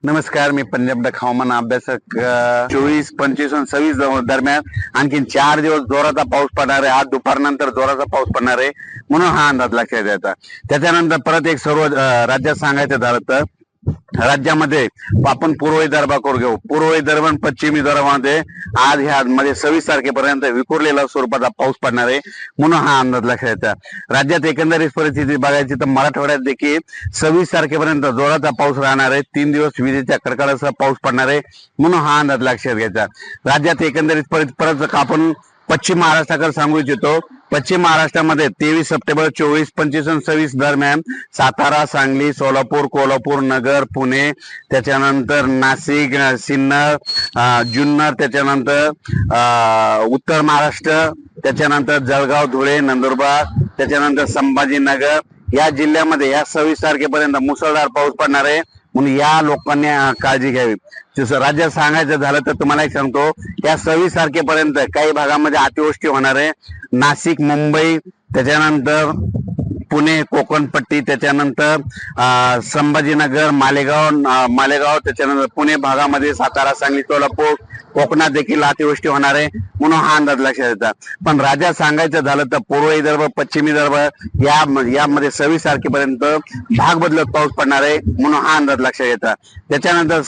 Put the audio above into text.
नमस्कार, मी पंजाब डक हवामान अभ्यासक. 24, 25 आणि 26 दरम्यान आणखीन 4 दिवस जोराचा पाऊस पडणार आहे. आज दुपारनंतर जोराचा पाऊस पडणार आहे म्हणून हा अंदाज लक्षात द्यायचा. त्याच्यानंतर परत एक सर्व राज्यात सांगायचं झालं तर राज्यामध्ये आपण पूर्व विदर्भाकडे घेऊ. पूर्व विदर्भ आणि पश्चिम विदर्भामध्ये आज ह्या मध्ये 26 तारखेपर्यंत विखुरलेला स्वरूपाचा पाऊस पडणार आहे म्हणून हा अंदाज लक्षात द्यायचा. राज्यात एकंदरीत परिस्थिती बघायची तर मराठवाड्यात देखील 26 तारखेपर्यंत जोराचा पाऊस राहणार आहे. 3 दिवस विजेच्या कडकडासह पाऊस पडणार आहे म्हणून हा अंदाज लक्षात घ्यायचा. राज्यात एकंदरीत परत आपण पश्चिम महाराष्ट्राकडे सांगू इच्छितो. पश्चिम महाराष्ट्रामध्ये 23 सप्टेंबर 24, 25 आणि 26 दरम्यान सातारा, सांगली, सोलापूर, कोल्हापूर, नगर, पुणे, त्याच्यानंतर नाशिक, सिन्नर, जुन्नर, त्याच्यानंतर उत्तर महाराष्ट्र, त्याच्यानंतर जळगाव, धुळे, नंदुरबार, त्याच्यानंतर संभाजीनगर या जिल्ह्यामध्ये या 26 तारखेपर्यंत मुसळधार पाऊस पडणार आहे म्हणून या लोकांनी काळजी घ्यावी. राज्यात सांगायचं झालं तर तुम्हाला एक सांगतो, या 26 तारखेपर्यंत काही भागामध्ये अतिवृष्टी होणार आहे. नाशिक, मुंबई, त्याच्यानंतर पुणे, कोकणपट्टी, त्याच्यानंतर संभाजीनगर, मालेगाव, त्याच्यानंतर पुणे भागामध्ये सातारा, सांगली, सोलापूर, कोकणात देखील अतिवृष्टी होणार आहे म्हणून हा अंदाज लक्षात येतात. पण राज्यात सांगायचं झालं तर पूर्व विदर्भ, पश्चिम विदर्भ यामध्ये 26 तारखेपर्यंत भाग बदलत पाऊस पडणार आहे म्हणून हा अंदाज लक्षात येतात. त्याच्यानंतर